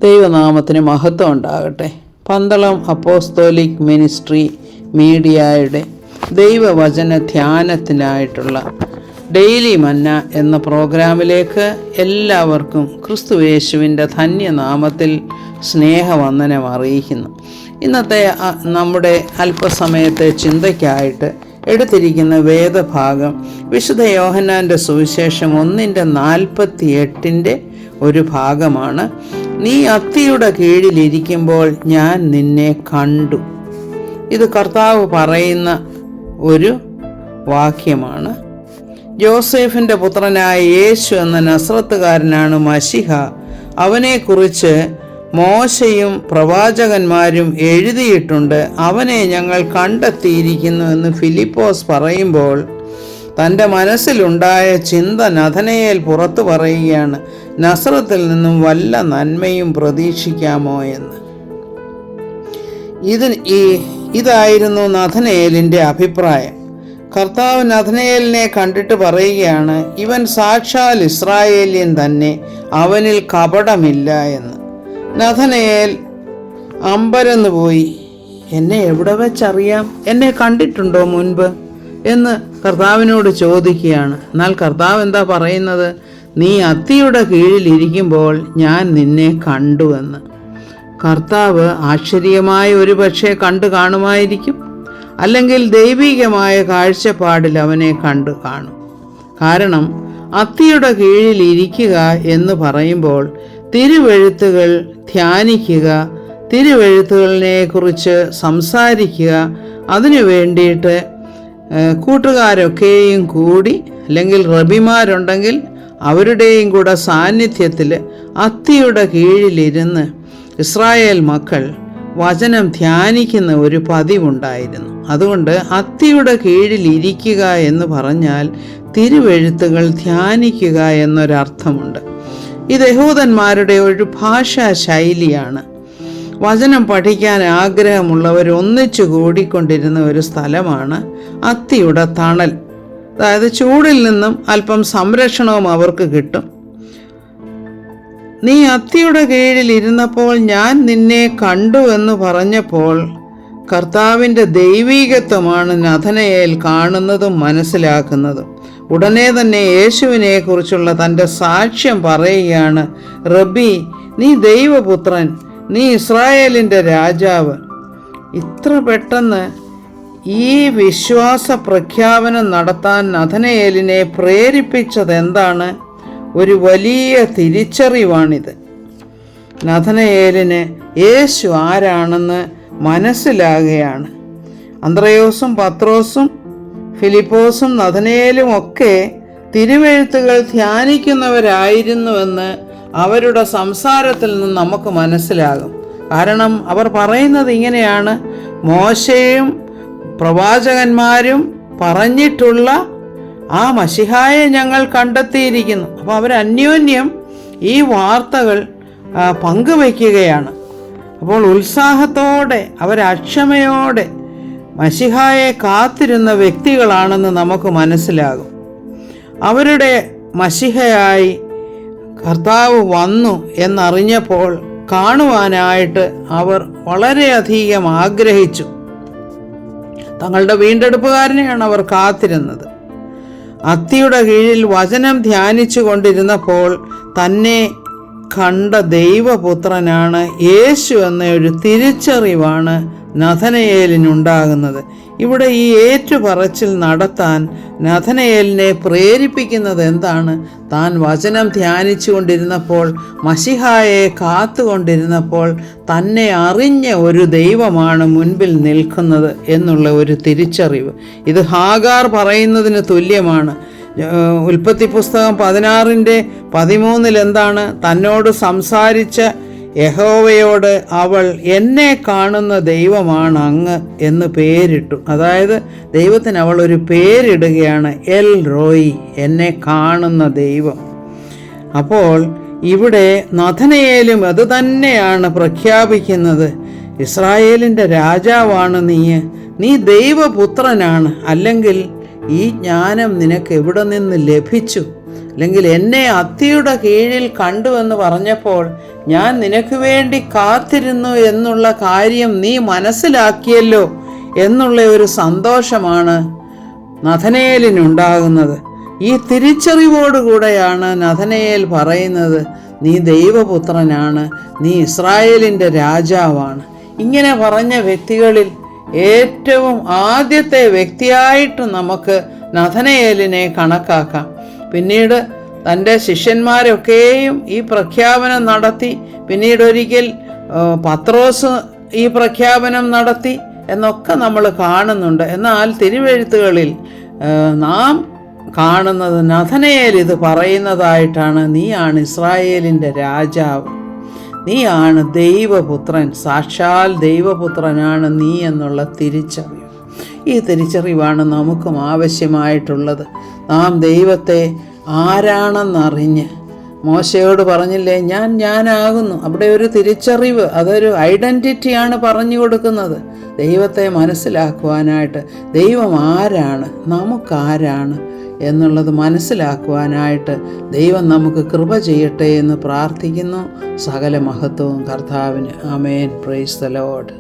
ദൈവനാമത്തിന് മഹത്വം ഉണ്ടാകട്ടെ. പന്തളം അപ്പോസ്തോലിക് മിനിസ്ട്രി മീഡിയയുടെ ദൈവവചന ധ്യാനത്തിനായിട്ടുള്ള ഡെയിലി മന്ന എന്ന പ്രോഗ്രാമിലേക്ക് എല്ലാവർക്കും ക്രിസ്തുയേശുവിൻ്റെ ധന്യനാമത്തിൽ സ്നേഹവന്ദനം അറിയിക്കുന്നു. ഇന്നത്തെ നമ്മുടെ അല്പസമയത്തെ ചിന്തയ്ക്കായിട്ട് എടുത്തിരിക്കുന്ന വേദഭാഗം വിശുദ്ധ യോഹന്നാൻ്റെ സുവിശേഷം 1:48 ഒരു ഭാഗമാണ്. നീ അത്തിയുടെ കീഴിലിരിക്കുമ്പോൾ ഞാൻ നിന്നെ കണ്ടു. ഇത് കർത്താവ് പറയുന്ന ഒരു വാക്യമാണ്. ജോസഫിൻ്റെ പുത്രനായ യേശു എന്ന നസ്രത്തുകാരനാണ് മശിഹ. അവനെക്കുറിച്ച് മോശയും പ്രവാചകന്മാരും എഴുതിയിട്ടുണ്ട്. അവനെ ഞങ്ങൾ കണ്ടെത്തിയിരിക്കുന്നു എന്ന് ഫിലിപ്പോസ് പറയുമ്പോൾ തൻ്റെ മനസ്സിലുണ്ടായ ചിന്ത നഥനയേൽ പുറത്തു പറയുകയാണ്, നസ്രത്തിൽ നിന്നും വല്ല നന്മയും പ്രതീക്ഷിക്കാമോ എന്ന്. ഇതായിരുന്നു നഥനയേലിൻ്റെ അഭിപ്രായം. കർത്താവ് നഥനയേലിനെ കണ്ടിട്ട് പറയുകയാണ്, ഇവൻ സാക്ഷാൽ ഇസ്രായേല്യൻ തന്നെ, അവനിൽ കപടമില്ല എന്ന്. നഥനയേൽ അമ്പരന്ന് പോയി, എന്നെ എവിടെ വെച്ചറിയാം? എന്നെ കണ്ടിട്ടുണ്ടോ മുൻപ് എന്ന് കർത്താവിനോട് ചോദിക്കുകയാണ്. എന്നാൽ കർത്താവ് എന്താ പറയുന്നത്? നീ അത്തിയുടെ കീഴിലിരിക്കുമ്പോൾ ഞാൻ നിന്നെ കണ്ടു എന്ന്. കർത്താവ് ആശ്ചര്യമായ ഒരു പക്ഷേ കണ്ടു കാണുമായിരിക്കും, അല്ലെങ്കിൽ ദൈവികമായ കാഴ്ചപ്പാടിൽ അവനെ കണ്ടു കാണും. കാരണം അത്തിയുടെ കീഴിലിരിക്കുക എന്ന് പറയുമ്പോൾ തിരുവെഴുത്തുകൾ ധ്യാനിക്കുക, തിരുവെഴുത്തുകളിനെ കുറിച്ച് സംസാരിക്കുക, അതിനു വേണ്ടിയിട്ട് കൂട്ടുകാരൊക്കെയും കൂടി, അല്ലെങ്കിൽ റബിമാരുണ്ടെങ്കിൽ അവരുടെയും കൂടെ സാന്നിധ്യത്തിൽ അത്തിയുടെ കീഴിലിരുന്ന് ഇസ്രായേൽ മക്കൾ വചനം ധ്യാനിക്കുന്ന ഒരു പതിവുണ്ടായിരുന്നു. അതുകൊണ്ട് അത്തിയുടെ കീഴിലിരിക്കുക എന്ന് പറഞ്ഞാൽ തിരുവെഴുത്തുകൾ ധ്യാനിക്കുക എന്നൊരർത്ഥമുണ്ട്. ഇത് യഹൂദന്മാരുടെ ഒരു ഭാഷാ ശൈലിയാണ്. വചനം പഠിക്കാൻ ആഗ്രഹമുള്ളവർ ഒന്നിച്ചു കൂടിക്കൊണ്ടിരുന്ന ഒരു സ്ഥലമാണ് അത്തിയുടെ തണൽ. അതായത് ചൂടിൽ നിന്നും അല്പം സംരക്ഷണവും അവർക്ക് കിട്ടും. നീ അത്തിയുടെ കീഴിൽ ഇരുന്നപ്പോൾ ഞാൻ നിന്നെ കണ്ടു എന്ന് പറഞ്ഞപ്പോൾ കർത്താവിൻ്റെ ദൈവീകത്വമാണ് നഥനയേൽ കാണുന്നതും മനസ്സിലാക്കുന്നതും. ഉടനെ തന്നെ യേശുവിനെ കുറിച്ചുള്ള തൻ്റെ സാക്ഷ്യം പറയുകയാണ്, റബ്ബി, നീ ദൈവപുത്രൻ, നീ ഇസ്രായേലിൻ്റെ രാജാവ്. ഇത്ര പെട്ടെന്ന് ഈ വിശ്വാസ പ്രഖ്യാപനം നടത്താൻ നഥനയേലിനെ പ്രേരിപ്പിച്ചത് എന്താണ്? ഒരു വലിയ തിരിച്ചറിവാണിത്. നഥനയേലിന് യേശു ആരാണെന്ന് മനസ്സിലാകുകയാണ്. അന്ത്രയോസും പത്രോസും ഫിലിപ്പോസും നഥനയേലും ഒക്കെ തിരുവെഴുത്തുകൾ ധ്യാനിക്കുന്നവരായിരുന്നുവെന്ന് അവരുടെ സംസാരത്തിൽ നിന്ന് നമുക്ക് മനസ്സിലാകും. കാരണം അവർ പറയുന്നത് ഇങ്ങനെയാണ്, മോശയും പ്രവാചകന്മാരും പറഞ്ഞിട്ടുള്ള ആ മശിഹായെ ഞങ്ങൾ കണ്ടെത്തിയിരിക്കുന്നു. അപ്പോൾ അവർ അന്യോന്യം ഈ വാർത്തകൾ പങ്കുവയ്ക്കുകയാണ്. അപ്പോൾ ഉത്സാഹത്തോടെ, അവരക്ഷമയോടെ മശിഹായെ കാത്തിരുന്ന വ്യക്തികളാണെന്ന് നമുക്ക് മനസ്സിലാകും. അവരുടെ മശിഹയായി കർത്താവ് വന്നു എന്നറിഞ്ഞപ്പോൾ കാണുവാനായിട്ട് അവർ വളരെയധികം ആഗ്രഹിച്ചു. തങ്ങളുടെ വീണ്ടെടുപ്പുകാരനെയാണ് അവർ കാത്തിരുന്നത്. അത്തിയുടെ കീഴിൽ വചനം ധ്യാനിച്ചു കൊണ്ടിരുന്നപ്പോൾ തന്നെ കണ്ട ദൈവപുത്രനാണ് യേശു എന്ന ഒരു തിരിച്ചറിവാണ് നഥനയേലിനുണ്ടാകുന്നത്. ഇവിടെ ഈ ഏറ്റുപറച്ചിൽ നടത്താൻ നഥനയേലിനെ പ്രേരിപ്പിക്കുന്നത് എന്താണ്? താൻ വചനം ധ്യാനിച്ചു കൊണ്ടിരുന്നപ്പോൾ, മശിഹായെ കാത്തുകൊണ്ടിരുന്നപ്പോൾ തന്നെ അറിഞ്ഞ ഒരു ദൈവമാണ് മുൻപിൽ നിൽക്കുന്നത് എന്നുള്ള ഒരു തിരിച്ചറിവ്. ഇത് ഹാഗാർ പറയുന്നതിന് തുല്യമാണ്. ഉൽപ്പത്തി പുസ്തകം 16:13 എന്താണ്? തന്നോട് സംസാരിച്ച യഹോവയോട് അവൾ എന്നെ കാണുന്ന ദൈവമാണ് അങ്ങ് എന്ന് പേരിട്ടു. അതായത് ദൈവത്തിന് അവൾ ഒരു പേരിടുകയാണ്, എൽ റോയി, എന്നെ കാണുന്ന ദൈവം. അപ്പോൾ ഇവിടെ നഥനയേലും അത് തന്നെയാണ് പ്രഖ്യാപിക്കുന്നത്. ഇസ്രായേലിൻ്റെ രാജാവാണ് നീ ദൈവപുത്രനാണ്. അല്ലെങ്കിൽ ഈ ജ്ഞാനം നിനക്ക് എവിടെ നിന്ന് ലഭിച്ചു? അല്ലെങ്കിൽ എന്നെ അത്തിയുടെ കീഴിൽ കണ്ടുവെന്ന് പറഞ്ഞപ്പോൾ ഞാൻ നിനക്ക് വേണ്ടി കാത്തിരുന്നു എന്നുള്ള കാര്യം നീ മനസ്സിലാക്കിയല്ലോ എന്നുള്ള ഒരു സന്തോഷമാണ് നഥനയേലിനുണ്ടാകുന്നത്. ഈ തിരിച്ചറിവോടുകൂടെയാണ് നഥനയേൽ പറയുന്നത്, നീ ദൈവപുത്രനാണ്, നീ ഇസ്രായേലിൻ്റെ രാജാവാണ്. ഇങ്ങനെ പറഞ്ഞ വ്യക്തികളിൽ ഏറ്റവും ആദ്യത്തെ വ്യക്തിയായിട്ട് നമുക്ക് നഥനയേലിനെ കണക്കാക്കാം. പിന്നീട് തൻ്റെ ശിഷ്യന്മാരൊക്കെയും ഈ പ്രഖ്യാപനം നടത്തി. പിന്നീട് ഒരിക്കൽ പത്രോസ് ഈ പ്രഖ്യാപനം നടത്തി എന്നൊക്കെ നമ്മൾ കാണുന്നുണ്ട്. എന്നാൽ തിരുവെഴുത്തുകളിൽ നാം കാണുന്നത് നഥനയേൽ ഇത് പറയുന്നതായിട്ടാണ്, നീയാണ് ഇസ്രായേലിൻ്റെ രാജാവ്, നീയാണ് ദൈവപുത്രൻ, സാക്ഷാൽ ദൈവപുത്രനാണ് നീ എന്നുള്ള തിരിച്ചറിവ്. ഈ തിരിച്ചറിവാണ് നമുക്കും ആവശ്യമായിട്ടുള്ളത്. നാം ദൈവത്തെ ആരാണെന്നറിഞ്ഞ്, മോശയോട് പറഞ്ഞില്ലേ ഞാനാകുന്നു, അവിടെ ഒരു തിരിച്ചറിവ്, അതൊരു ഐഡൻറ്റിറ്റിയാണ് പറഞ്ഞു കൊടുക്കുന്നത്. ദൈവത്തെ മനസ്സിലാക്കുവാനായിട്ട്, ദൈവം ആരാണ്, നമുക്കാരാണ് എന്നുള്ളത് മനസ്സിലാക്കുവാനായിട്ട് ദൈവം നമുക്ക് കൃപ ചെയ്യട്ടെ എന്ന് പ്രാർത്ഥിക്കുന്നു. സകല മഹത്വവും കർത്താവിന്. ആമേൻ. Praise the Lord.